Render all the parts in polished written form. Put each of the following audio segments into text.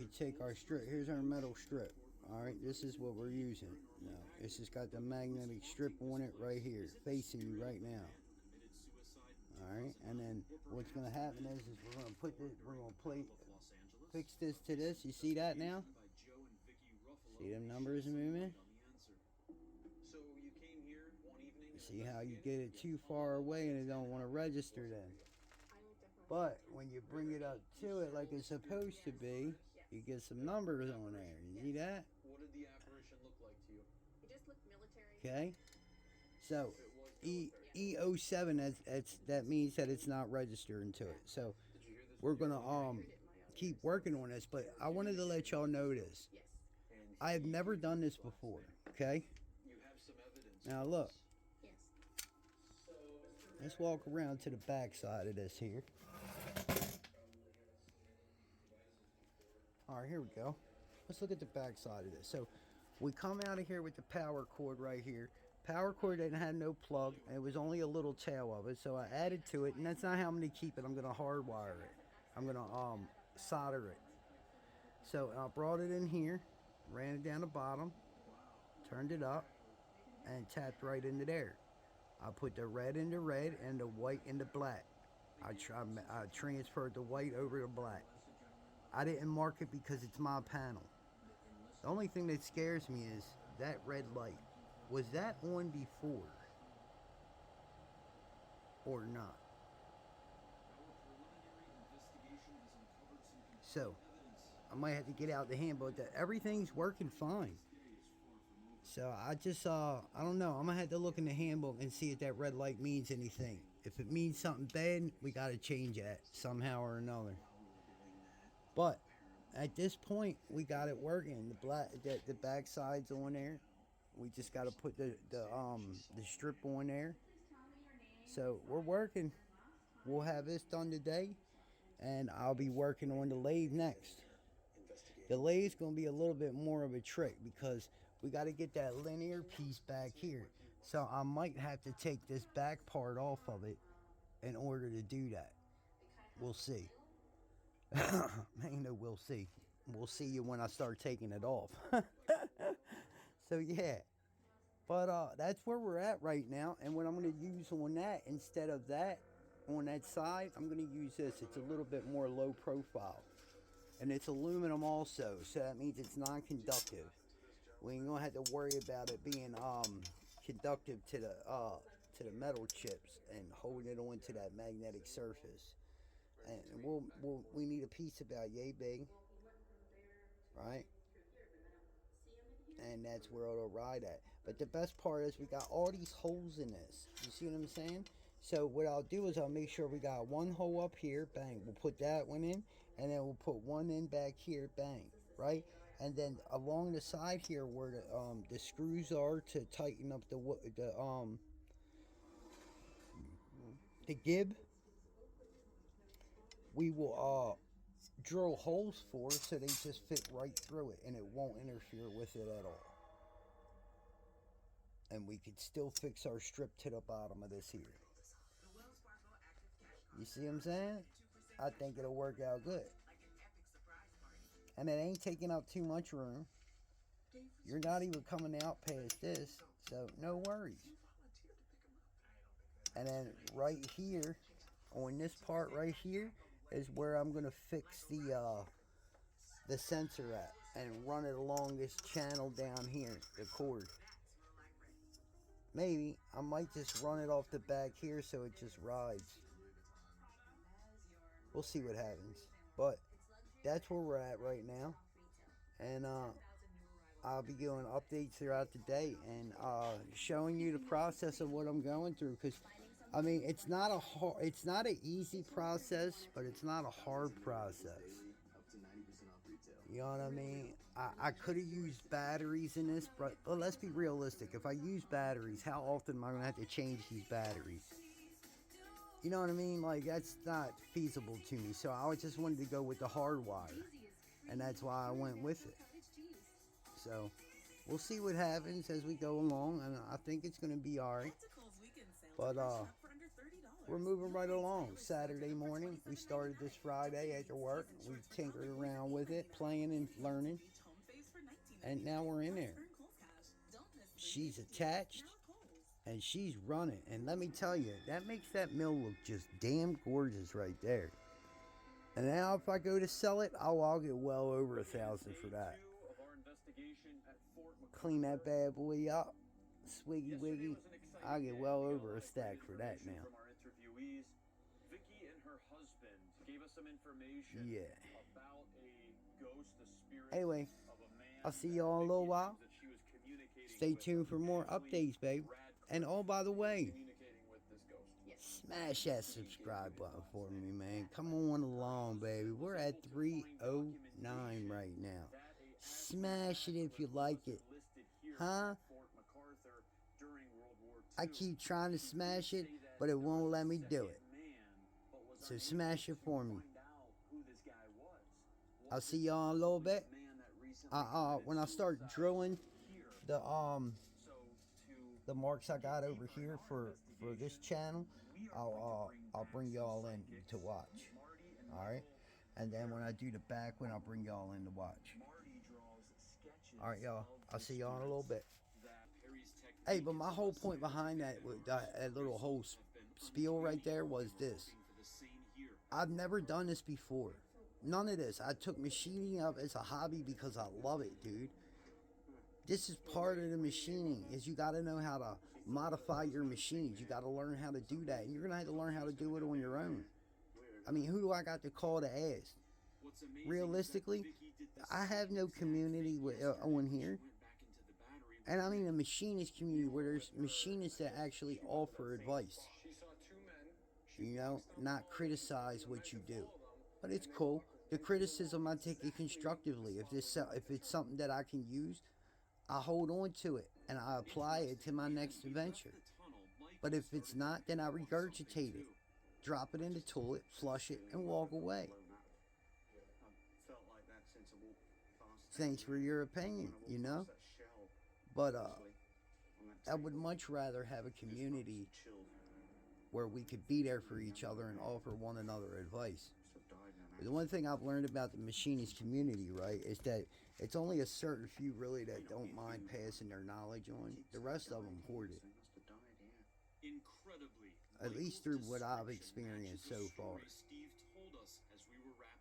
can take our strip. Here's our metal strip. Alright, this is what we're using. Now, this has got the magnetic strip on it right here, facing you right now. Alright, and then what's going to happen is we're going to put this, we're going to fix this to this. You see that now? See them numbers moving? See how you get it too far away and it don't want to register then. But when you bring it up to it like it's supposed to be, you get some numbers on there. You see that? What did the apparition look like to you? It just looked military. Okay. So E07, that means that it's not registered into it. So we're gonna keep working on this, but I wanted to let y'all know this. I have never done this before. Okay. Now look. Let's walk around to the back side of this here. Alright, here we go. Let's look at the back side of this. So we come out of here with the power cord right here. Power cord didn't have no plug. It was only a little tail of it. So I added to it, and that's not how I'm going to keep it. I'm going to hardwire it. I'm going to solder it. So I brought it in here, ran it down the bottom, turned it up, and tapped right into there. I put the red into red and the white into black. I transferred the white over to black. I didn't mark it because it's my panel. The only thing that scares me is that red light. Was that on before? Or not? So, I might have to get out the handbook. Everything's working fine. So, I don't know. I'm going to have to look in the handbook and see if that red light means anything. If it means something bad, we got to change that somehow or another. But at this point, we got it working. The back side's on there. We just got to put the strip on there. So we're working. We'll have this done today, and I'll be working on the lathe next. The lathe's going to be a little bit more of a trick because we got to get that linear piece back here. So I might have to take this back part off of it in order to do that. We'll see. We'll see. We'll see you when I start taking it off. So yeah. But that's where we're at right now. And what I'm going to use on that, instead of that, on that side, I'm going to use this. It's a little bit more low profile. And it's aluminum also. So that means it's non-conductive. We ain't going to have to worry about it being conductive to the metal chips and holding it onto that magnetic surface. And we need a piece about yay big, right? And that's where it'll ride at. But the best part is we got all these holes in this. You see what I'm saying? So what I'll do is I'll make sure we got one hole up here, bang. We'll put that one in, and then we'll put one in back here, bang, right? And then along the side here where the screws are to tighten up the gib, we will drill holes for so they just fit right through it and it won't interfere with it at all. And we could still fix our strip to the bottom of this here. You see what I'm saying? I think it'll work out good. And it ain't taking up too much room. You're not even coming out past this, so no worries. And then right here, on this part right here, is where I'm going to fix the sensor at and run it along this channel down here, the cord. Maybe I might just run it off the back here so it just rides. We'll see what happens. But that's where we're at right now. And I'll be doing updates throughout the day and showing you the process of what I'm going through, because I mean, it's not an easy process, but it's not a hard process. You know what I mean? I could have used batteries in this, but let's be realistic. If I use batteries, how often am I going to have to change these batteries? You know what I mean? Like, that's not feasible to me. So I just wanted to go with the hard wire, and that's why I went with it. So we'll see what happens as we go along, and I think it's going to be alright. But we're we're moving right along. Saturday morning, we started this Friday after work. We tinkered around with it, playing and learning, and now we're in there. She's attached, and she's running. And let me tell you, that makes that mill look just damn gorgeous right there. And now if I go to sell it, I'll get well over 1,000 for that. Clean that bad boy up, swiggy wiggy. I'll get well over a stack for that now. Vicky and her husband gave us some information about a ghost, a spirit Anyway, of a man. I'll see y'all in a little while. Stay tuned for more updates, babe. And oh, by the way, smash that subscribe button for me, man. Come on along, baby. We're at 309 right now. Smash it if you like it. Huh? I keep trying to smash it, but it won't let me do it. So smash it for me. I'll see y'all in a little bit. When I start drilling the marks I got over here for this channel, I'll bring y'all in to watch. All right, and then when I do the back one, I'll bring y'all in to watch. All right, y'all. I'll see y'all in a little bit. Hey, but my whole point behind that little whole spiel right there was this. I've never done this before. None of this. I took machining up as a hobby because I love it, dude. This is part of the machining, is you got to know how to modify your machines. You got to learn how to do that. And you're going to have to learn how to do it on your own. I mean, who do I got to call to ask? Realistically, I have no community on here. And I mean a machinist community where there's machinists that actually offer advice. You know, not criticize what you do. But it's cool. The criticism, I take it constructively. If it's something that I can use, I hold on to it and I apply it to my next venture. But if it's not, then I regurgitate it, drop it in the toilet, flush it, and walk away. Thanks for your opinion, you know? But I would much rather have a community where we could be there for each other and offer one another advice. The one thing I've learned about the machinist community, right, is that it's only a certain few really that don't mind passing their knowledge on. The rest of them hoard it. At least through what I've experienced so far.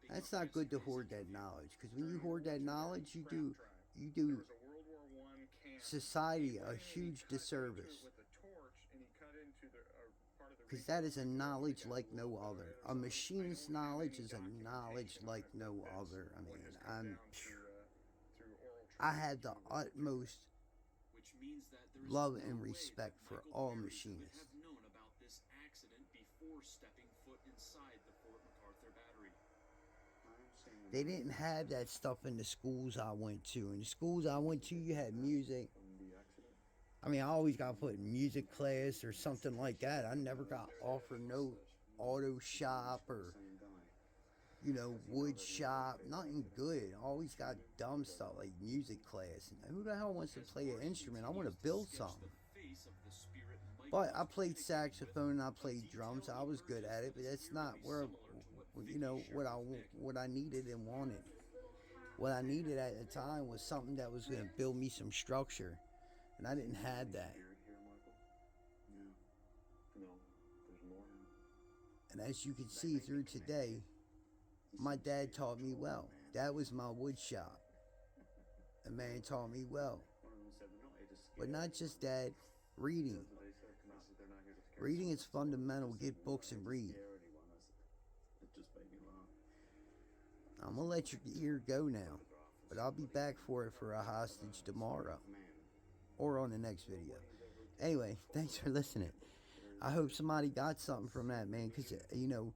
That's not good to hoard that knowledge, because when you hoard that knowledge, you do society a huge disservice. Because that is a knowledge like no other. A machinist's knowledge is a knowledge like no other. I mean, I had the utmost love and respect for all machinists. They didn't have that stuff in the schools I went to. In the schools I went to, you had music. I mean, I always got put in music class or something like that. I never got offered no auto shop or, you know, wood shop. Nothing good. I always got dumb stuff like music class. And who the hell wants to play an instrument? I want to build something. But I played saxophone and I played drums. I was good at it, but that's not where, you know, what I needed and wanted. What I needed at the time was something that was going to build me some structure. And I didn't have that. And as you can see through today, my dad taught me well. That was my wood shop. The man taught me well. But not just that, reading. Reading is fundamental. Get books and read. I'm going to let your ear go now. But I'll be back for it for a hostage tomorrow. Or on the next video. Anyway, thanks for listening. I hope somebody got something from that, man. Because, you know,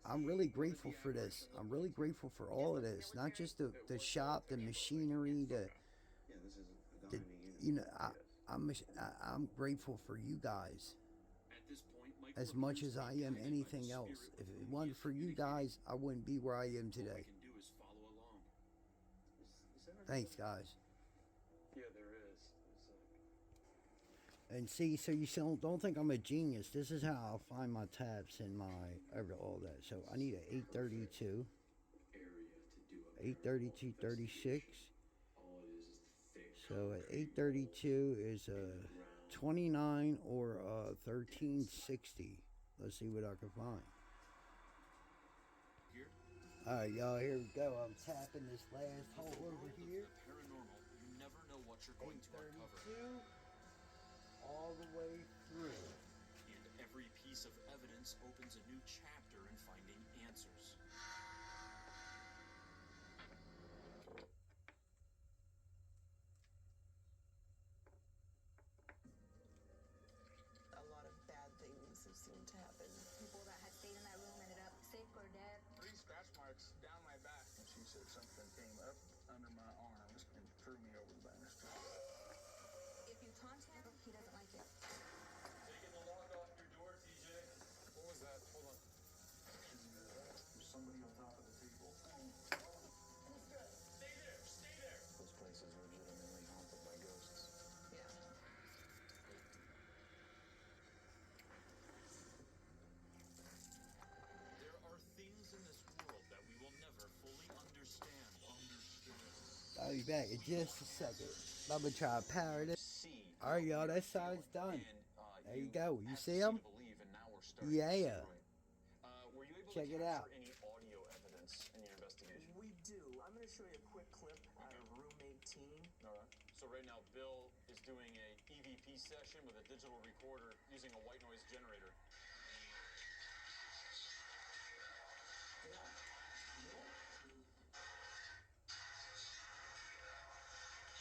I'm really grateful for this. I'm really grateful for all of this. Not just the shop, the machinery, the you know, I'm grateful for you guys. As much as I am anything else. If it wasn't for you guys, I wouldn't be where I am today. Thanks, guys. And see, so you still don't think I'm a genius. This is how I'll find my taps and my all that. So I need an 832, 832, 36. So an 832 is a 29 or a 1360. Let's see what I can find. Alright, y'all, here we go. I'm tapping this last hole over here. Paranormal, you never know what you're going to uncover. All the way through. And every piece of evidence opens a new chapter in finding answers. A lot of bad things have seemed to happen. People that had stayed in that room ended up sick or dead. 3 scratch marks down my back. And she said something came up under my arms and threw me over the banister. If you taunt him, he doesn't like it. Taking the lock off your door, TJ. What was that? Hold on. There's somebody on top of the table. Stay there, stay there. Those places are legitimately haunted by ghosts. Yeah. There are things in this world that we will never fully understand. I'll be back in just a second. I'm gonna try to power this. Alright, y'all, that side's done. There you go. You see them? Yeah. Were you able Check to it out. capture any audio evidence in your investigation? We do. I'm going to show you a quick clip out of room 18. All right. So right now, Bill is doing a EVP session with a digital recorder using a white noise generator.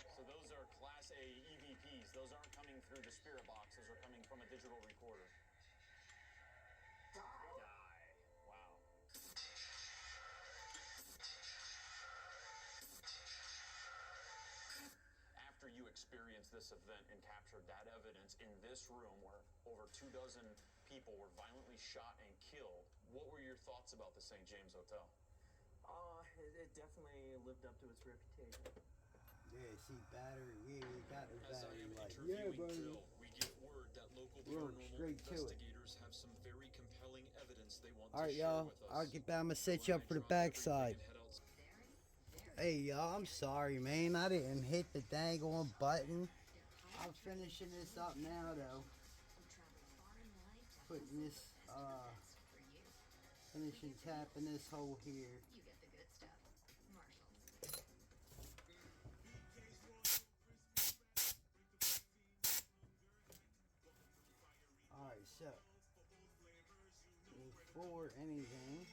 So those are Class A EVPs. Those aren't coming through the spirit box. Those are coming from a digital recorder. Die. Wow. After you experienced this event and captured that evidence in this room where over 24 people were violently shot and killed, what were your thoughts about the St. James Hotel? It definitely lived up to its reputation. Yeah, see, battery. Yeah, we got the As I battery. am Like, interviewing yeah, buddy. Bill, we get word that local We're paranormal straight to it. investigators have some very compelling evidence they want Alright, to share y'all. with us. I'll get back. I'm gonna set you When up I for the drop everything backside. and head outside- Hey, y'all, I'm sorry, man. I didn't hit the dang on button. I'm finishing this up now, though. Putting this, finishing tapping this hole here. Alright, so, before anything,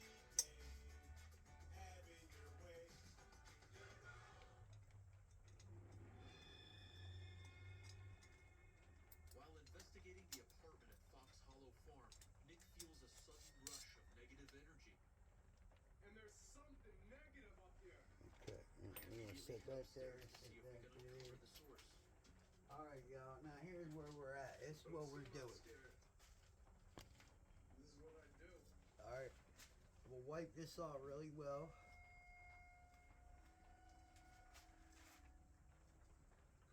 While investigating the apartment at Fox Hollow Farm, Nick feels a sudden rush of negative energy. And there's something negative up here. okay, we're gonna sit back there and sit See if we back can there. uncover the source. Alright, y'all, now here's where we're at. This is what we're doing. This is what I do. Alright, we'll wipe this off really well.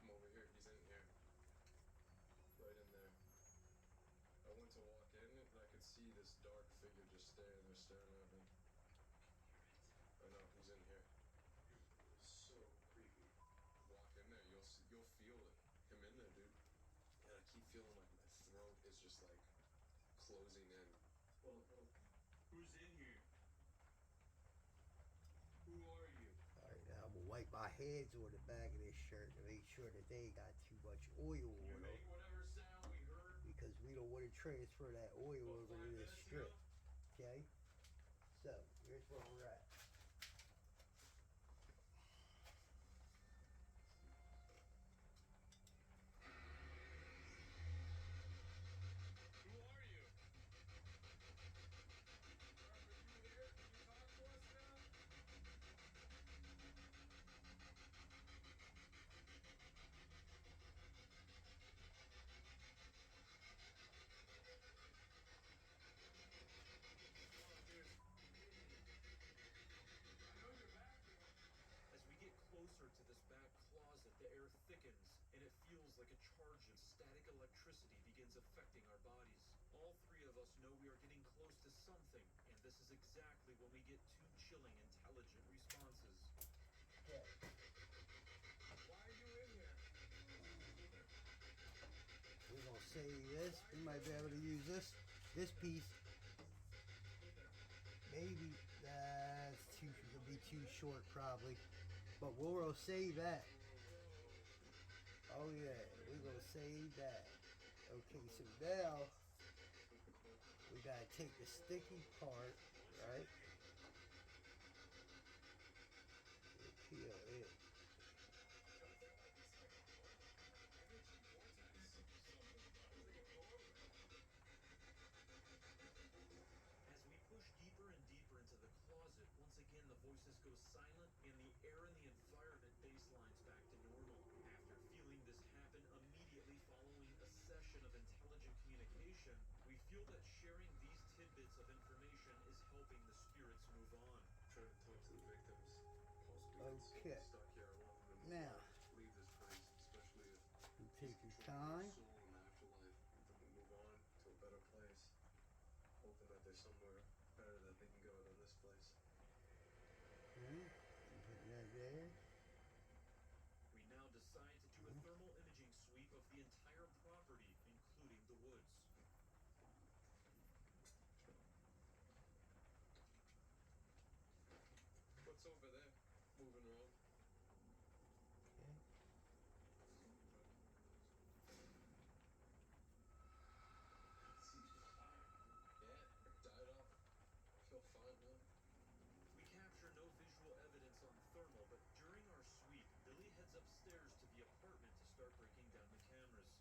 Come over here. He's in here. Right in there. I went to walk in and I could see this dark figure just staring there, staring at me. I know, he's in here. So creepy. Walk in there, you'll feel it. Him in there, dude. And I keep feeling like my throat is just like closing in. Who's in here? Who are you? Alright, now I'm gonna wipe my hands on the back of this shirt to make sure that they ain't got too much oil You on them. made whatever sound we heard. Because we don't want to transfer that oil over to this strip. Okay? So, here's where we're at. Who are you? As we get closer to this back closet, the air thickens and it feels like a charge of static electricity electricity begins affecting our bodies. All three of us know we are getting close to something, and this is exactly when we get two chilling, intelligent responses. Okay. Why are you in here? We're gonna save this. We might be able to use this piece. Maybe that's too. It'll be too short probably, but we'll save that. Oh yeah, we're gonna save that. Okay, so now we gotta take the sticky part, right? Peel it. As we push deeper and deeper into the closet, once again the voices go silent and the air in the environment baselines back to normal. After feeling this happen immediately following a session of intelligent communication, we feel that sharing these tidbits of information is helping the spirits move on. Trying to talk to the victims, possibly Okay. stuck here. I want them to Now. leave this place, especially if You he's take your controlling time. their soul in the afterlife. Want them to move on to a better place, hoping that there's somewhere better that they can go than this place. Okay. Put that there. We now decide to do a thermal imaging sweep of the entire property, including the woods. What's over there? Moving around. Okay. Yeah, it died off. I feel fine now. We capture no visual evidence on thermal, but during our sweep, Billy heads upstairs to the apartment to start breaking down the cameras.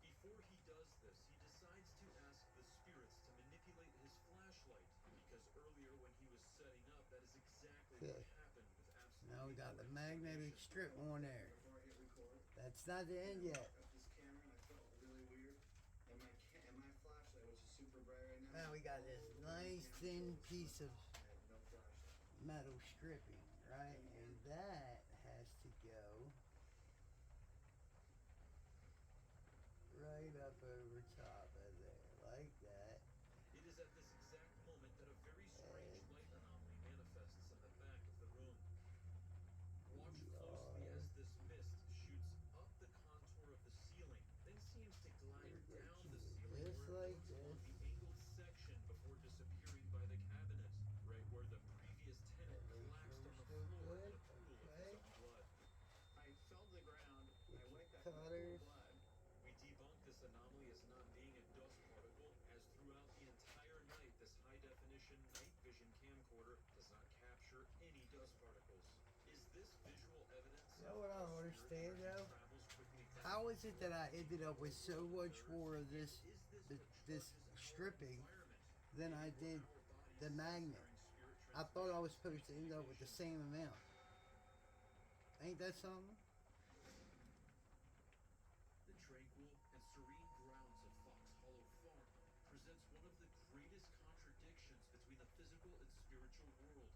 Before he does this, he decides to ask the spirits to manipulate his flashlight, because earlier when he was setting up, that is exactly what Okay. happened with absolutely Now we got no the magnetic explanation. strip on there. Before I hit record, That's not the end yet. I got this camera and I felt really weird. And my flashlight, which is super bright right now. Now we got this nice thin piece of I had no flashlight. metal stripping, right? And that has to go right up over top of there, like that. It is at this exact moment that a very strange light anomaly manifests in the back of the room. Watch closely as this mist shoots up the contour of the ceiling, then seems to glide down the ceiling Just where like it goes along this. the angled section before disappearing by the cabinet, right where the previous tenant collapsed on the Still floor in good? a pool of Okay. his own blood. I fell to the ground. Get I your wake up in a pool cutters. of blood. We debunk this anomaly as not being a dust particle, as throughout the entire night, this high-definition night vision camcorder does not capture any dust particles. Is this visual evidence You know what I don't how understand, spirit energy though? travels quickly back How to is it that I ended up with so much more of this Is this this, what this charges our stripping environment? than I did the magnet? I thought I was supposed to end up with the same amount. Ain't that something? The tranquil and serene grounds of Fox Hollow Farm presents one of the greatest contradictions between the physical and spiritual world.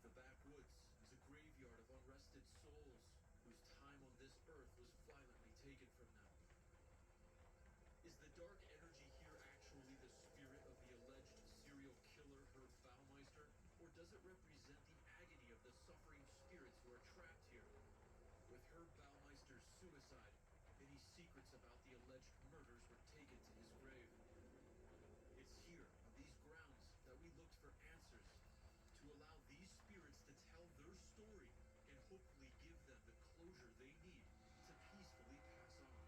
The backwoods is a graveyard of unrested souls whose time on this earth was violently taken from them. Is the dark energy here actually the spirit of the alleged serial killer Herb Baumeister, or does it represent the agony of the suffering spirits who are trapped here? With Herb Baumeister's suicide, many secrets about the alleged murders were taken to his grave. It's here, on these grounds, that we looked for answers, to allow these spirits to tell their story and hopefully give them the closure they need to peacefully pass on.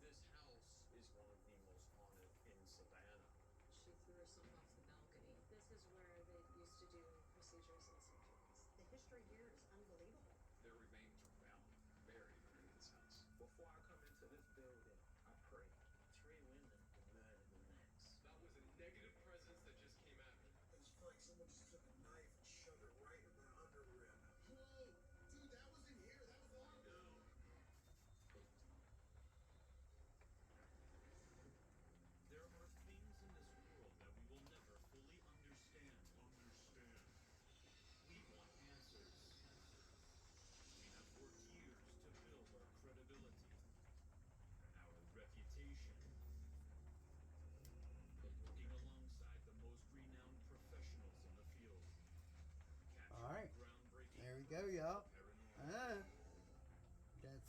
This house is one of the most haunted in Savannah. She threw herself off the balcony. This is where they used to do procedures and surgeries. The history here is unbelievable. Their remains were found buried underneath this house. Before I come into this building, I prayed. 3 women were murdered the next. That was a negative presence that just came at me. It's like someone just took a knife and shoved it right in my underrib. Whoa! Dude, that was in here. That was long ago.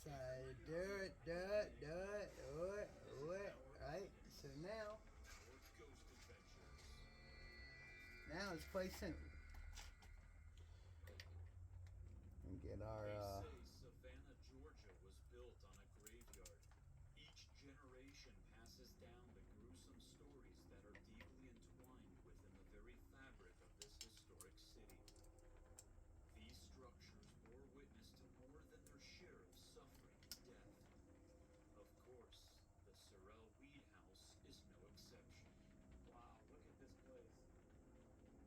So do it. Right. So now it's quite simple. And get our They say Savannah, Georgia was built on a graveyard. Each generation passes down the gruesome stories that are deeply entwined within the very fabric of this historic city. These structures bore witness to more than their share of suffering and death. Of course, the Sorrel Weed House is no exception. Wow, look at this place.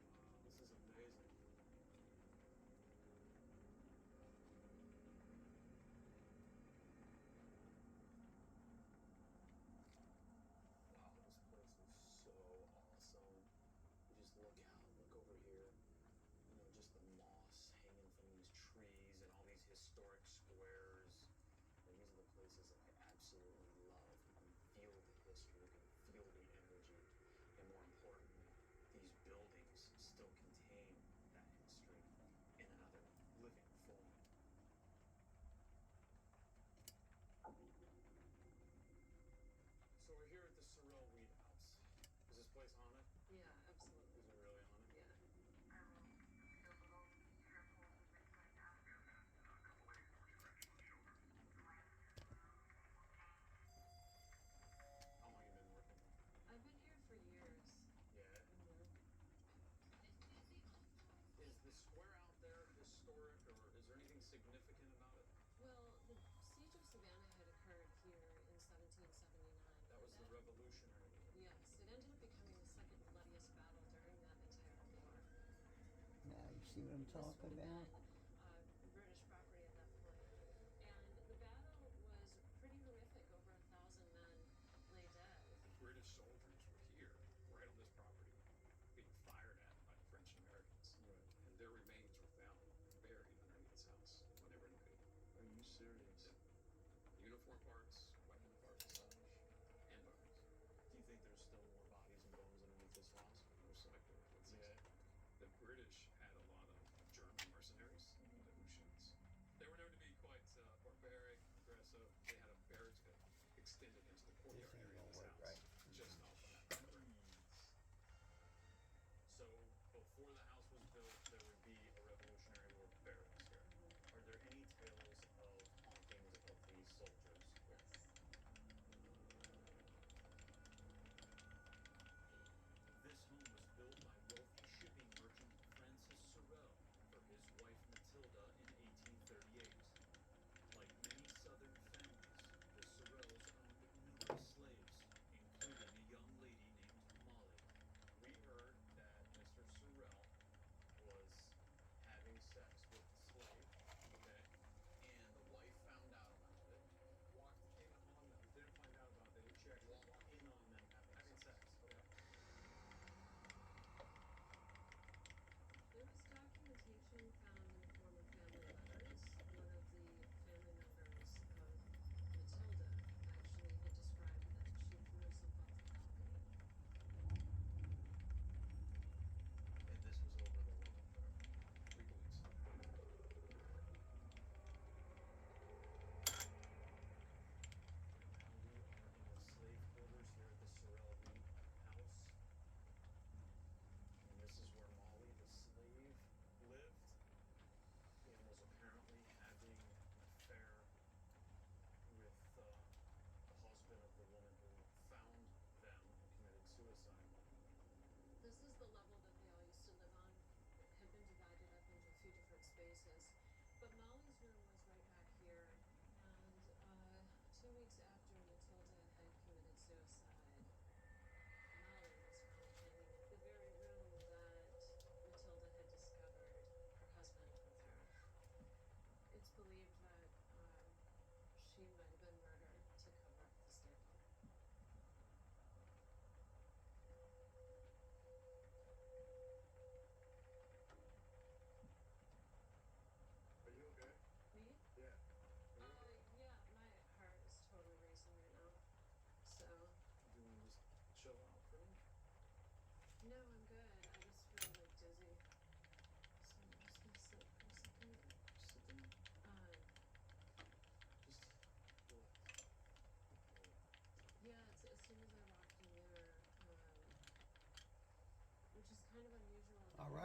Wow, this is amazing. Wow, this place is so awesome. You just look out, look over here. You know, just the moss hanging from these trees and all these historic squares. And these are the places that I absolutely love. You can feel the history, you can feel the energy, and more importantly, these buildings still contain that history in another living form. So we're here at the Sorrel Weed House. Is this place haunted? Yeah, absolutely. Is it really haunted? Yeah. How long you been working here? I've been here for years. Yeah. Is the square out there historic, or is there anything significant about it? Well, the siege of Savannah had occurred here in 1779. That was the Revolutionary War. Yes, it ended up becoming the second bloodiest battle during that entire war. now you see what I'm This would talking have about? been British property at that point. And the battle was pretty horrific. Over 1,000 men lay dead. The British soldiers were here, right on this property, being fired at by the French and Americans. Right. And their remains were found buried underneath this house when they were invaded. Are you serious? Uniform parts, weapon parts, and such, and bones. Do you think there's still more bodies and bones underneath this house? Most likely. Yeah. The British had a lot of German mercenaries, the Ushans. They were known to be quite barbaric, aggressive. They had a barracks that extended into the courtyard This ain't area of gonna this work house, right. just off of that property. So before the house was built, there would be a Revolutionary War barracks here. Are there any tales of haunting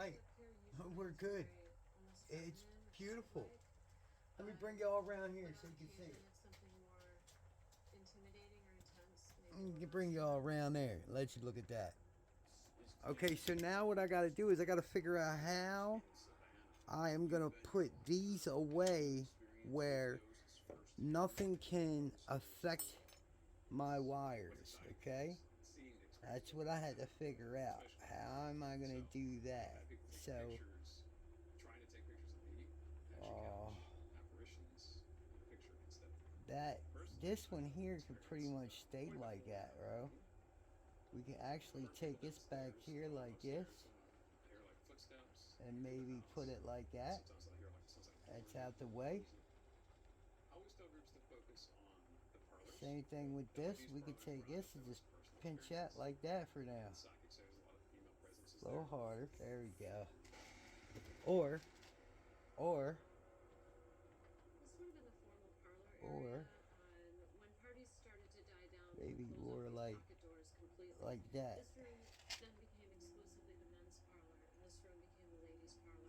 Right. Up here usually We're is good. very almost It's feminine or beautiful. childlike, Let me but bring y'all around here on so you can see occasion it. if something more intimidating or intense, maybe Let we'll me not bring see y'all that. around there. Let you look at that. Is Okay, so now what I got to do is I got to figure out how I am going to put these away where nothing can affect my wires, okay? That's what I had to figure out. How am I going to do that? So, Trying to take pictures of me as your couch apparitions in a picture instead of that person. this one here can pretty much stay like that, bro. We can actually take this back here like this I hear like footsteps and maybe put it like that. sometimes I hear like sounds like That's out the way. I always tell groups to focus on the parlors. Same thing with this. We could take this and just pinch that like that for now. Psychic says a lot of female presences A little there. harder. There we go. Or This would have been the formal parlor Or area. When parties started to die down, maybe we'd close more off these like pocket doors completely. that. This room then became exclusively the men's parlor, and this room became the ladies' parlor.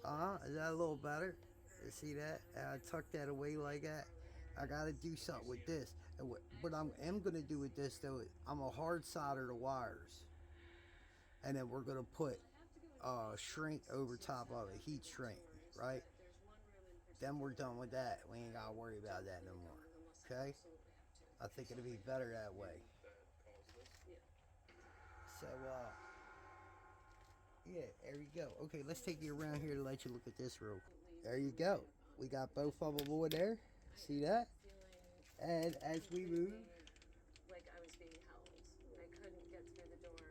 Matilda Is that a little better? at first See that? wanted I to tuck that away like that. I gotta do something with this. And what I am gonna do with this though, I'm gonna hard solder the wires, and then we're gonna put shrink over top of it, heat shrink, right? Then we're done with that. We ain't gotta worry about that no more. Okay? I think it'll be better that way. So yeah, there you go. Okay, let's take you around here to let you look at this real quick. There you go. We got both of them over there. See that? And as we move, like I was being held. I couldn't get through the door.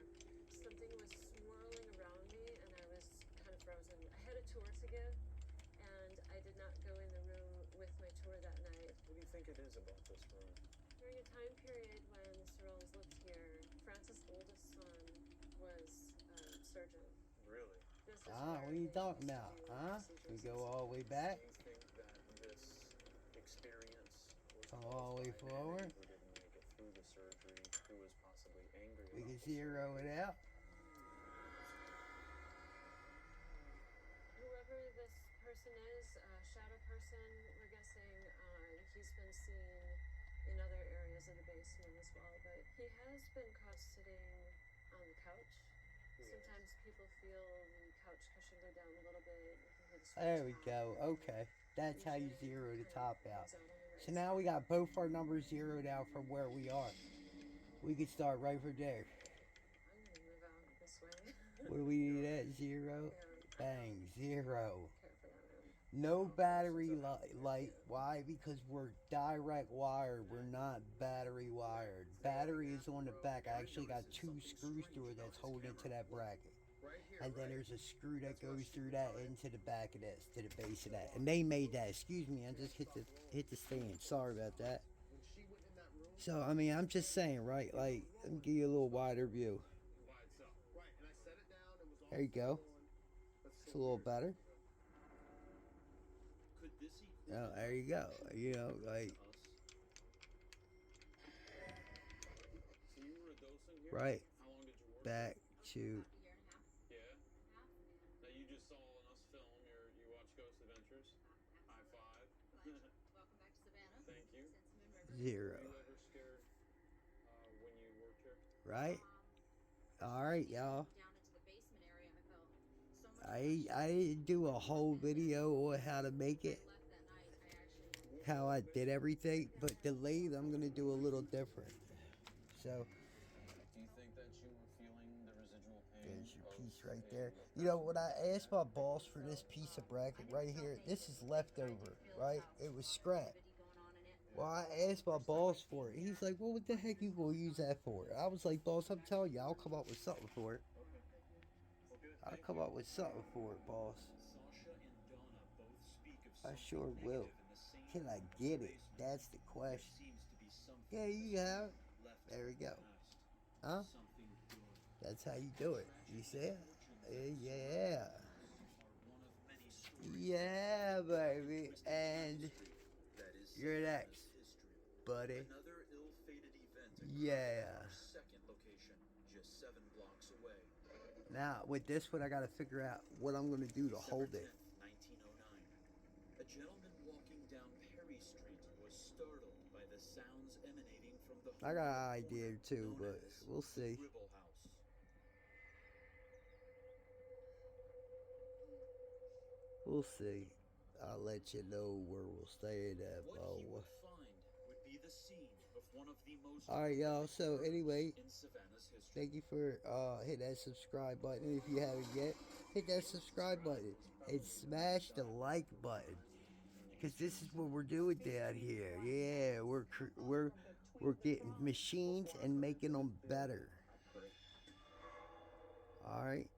Something was swirling around me and I was kind of frozen. I had a tour to give and I did not go in the room with my tour that night. What do you think it is about this room? During a time period when Mr. Rolls lived here, Francis' oldest son was a surgeon. Really? This is what where are you they talking used to about? do We procedures go and all the way back? Do you think that this experience was Come caused all the way by an forward. enemy who didn't make it through the surgery, who was possibly angry We about can the zero surgery? it out. Whoever this person is, shadow person, we're guessing he's been seen in other areas of the basement as well, but he has been caught sitting on the couch. Sometimes people feel the couch cushion go down a little bit. You can hear the There we switch go. pop. Okay. That's how you Usually zero the kind top of out. comes out on the right So now we got both our numbers zeroed out from where we are. We can start right from there. I'm gonna move out this way. What do we need at? Zero? Yeah. Bang. Zero. Care for that room. No battery light. Why? Because we're direct wired. We're not battery wired. Battery is on the back. I actually got 2 screws through it that's holding it to that bracket. And then there's a screw that goes through that into the back of this, to the base of that. And they made that. Excuse me, I just hit the stand. Sorry about that. So I mean, I'm just saying, right? Like, let me give you a little wider view. There you go. It's a little better. Could this equate Oh, there you go. You know, like, So you were a docent here? right. How long did you work? Back to About a year and a half. Yeah. Now you just saw on us film. You watch Ghost Adventures. High five. Welcome back to Savannah. Thank you. zero. Were you ever scared when you worked here? Right? Alright, y'all. Down into the basement area, I felt so much I didn't do a whole video on how to make it, left that night. I actually how I did everything, but the lathe I'm gonna do a little different. So Do you think that you were feeling the residual pain? there's your of piece right a there. You know what I asked my boss for this piece of bracket right here? This is leftover, right? It was scrap. going on in it. Well, I asked my boss for it. He's like, well, what the heck you gonna use that for? I was like, boss, I'm telling you, I'll come up with something for it. I'll come up with something for it, boss. Sasha and Donna both speak of I something sure will. negative in the same Can I room in get the it? basement. That's the There question. seems to be something Yeah, you have it. left There we go. past. Huh? Something good. That's how you do it. You see it? Yeah. Are one of many stories Yeah, baby. twisted And tapestry that is you're Savannah's next, history. buddy. Another ill-fated event occurred Yeah. at our second location, just 7 blocks away. Now, with this one, I gotta figure out what I'm gonna do to hold it. December 10th, 1909. A gentleman walking down Perry Street was startled by the sounds emanating from the I got an hole idea too, known but as we'll the see. Gribble House. We'll see. I'll let you know where we'll stay at, What Bo. he would find would be the scene of one of the most Alright, y'all. So, anyway, in Savannah's history. thank you for hitting that subscribe button. If you haven't yet, hit that subscribe button and smash the like button, because this is what we're doing down here. Yeah, we're getting machines and making them better. All right.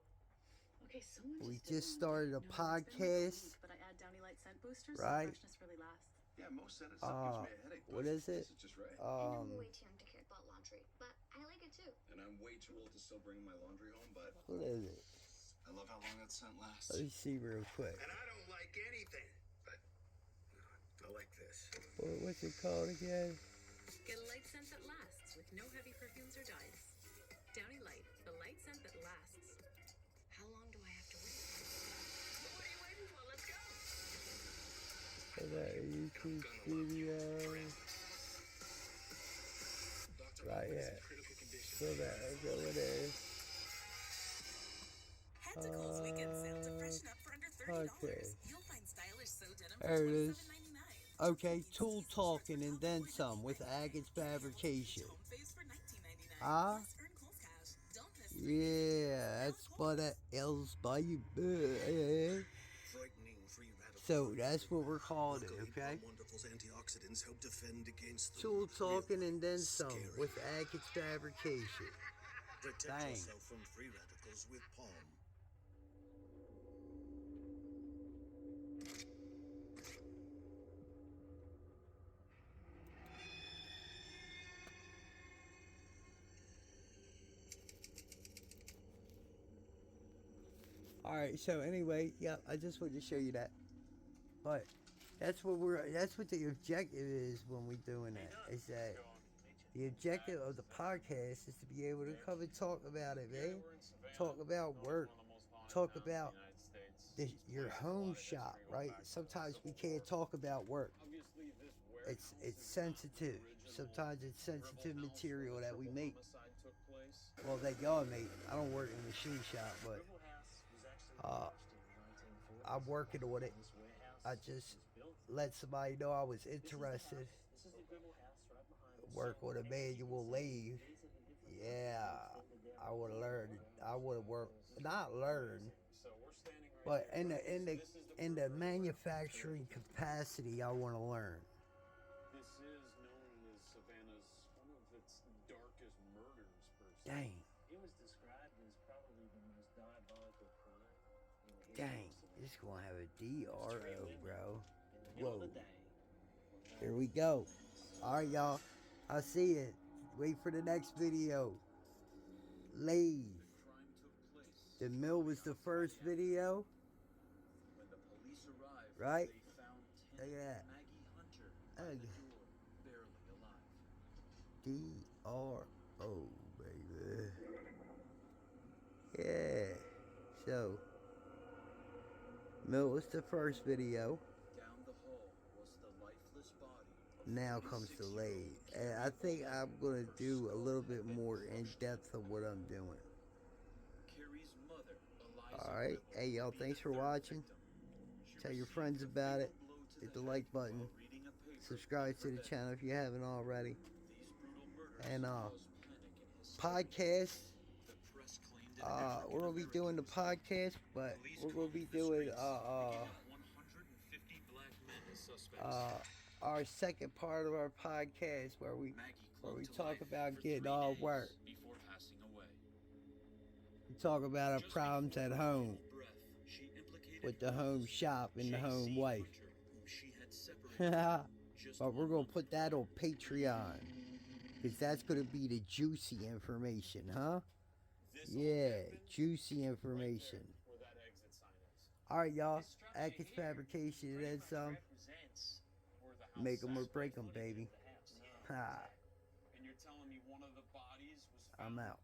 Okay, someone We did just one started a day. No, it's been like a podcast, week, but I add Downy Light scent boosters right? so freshness really lasts. Yeah, most said it gives me a headache. What is it? This is just right. I'm way too young to care about laundry, but I like it too. And I'm way too old to still bring my laundry home, but What is it? I love how long that scent lasts. Let me see real quick. And I don't like anything, but I like this. What's it called again? Get a light scent that lasts with no heavy perfumes or dyes. Downy Light, the light scent that lasts. How long do I have to wait? What are you waiting for? Let's go. For that YouTube video. Right here. So that, okay, what is? Head to Kohl's weekend sale to freshen up for under $30. Okay. You'll find stylish sew denim There for it is. $27.99. Okay, tool talking and then some with Agate's Fabrication. Home phase for $19.99. Ah? Plus earn Kohl's cash. Don't miss Yeah, that's what that L's by you. Frightening free radicals. So that's what we're calling it, okay? Wonderful's antioxidants help defend against the Tool talking real and then some scary. with Agate's Fabrication. Protect Dang. yourself from free radicals with Palm. Alright, so anyway, yeah, I just wanted to show you that. But that's what the objective is when we're doing that. Is that the objective of the podcast is to be able to come and talk about it, man. Talk about work. Talk about your home shop, right? Sometimes we can't talk about work. It's sensitive. Sometimes it's sensitive material that we make. Well, that y'all make. I don't work in the machine shop, but I'm working on it. I just let somebody know I was interested. Work on a manual lathe. Yeah, I would have learned. I would have worked, not learn, but in the manufacturing capacity, I want to learn. This is known as Savannah's one of its darkest murders, per se. Dang, It was described as probably the most diabolical crime in the dang, history of it's gonna have a DRO, bro. in the middle Whoa. of the day. Here we go. All right, y'all. I'll see you. Wait for the next video. Lathe. Crime took place. The mill was the first video, When the police arrived, right? they found Look at that. Maggie Hunter by the Ugh. door, barely alive. DRO, baby. Yeah. So, mill was the first video. Down the hall was the lifeless body of Now comes the lathe. And I think I'm going to do a little bit more in depth of what I'm doing. Carrie's mother, Eliza Alright. Gribble, Hey, y'all, would be thanks the for third watching. victim. She Tell your received friends a about it. fatal blow to Hit the the like head button. while reading a paper Subscribe to the for channel if you haven't already. These brutal murders And caused panic and hysteria. podcast. The press claimed an We're gonna be doing the podcast, but we're gonna be doing 150 black men as suspects. our second part of our podcast where we Maggie clung to talk life about for getting 3 all days work. before passing away. talk about our Just problems before at her home final breath, she implicated with the her home husband, shop and the home J.C. wife. Hunter, whom she had separated just But we're 1 gonna month put that on Patreon, because that's gonna be the juicy information, huh? This all Yeah, happened juicy right information. there where that exit sign is. All right, y'all. This structure Atkins here Fabrication and then some. represents Where the house Make 'em or sat. break 'em, footage baby. of the house. Ha. And you're telling me one of the bodies was I'm found out.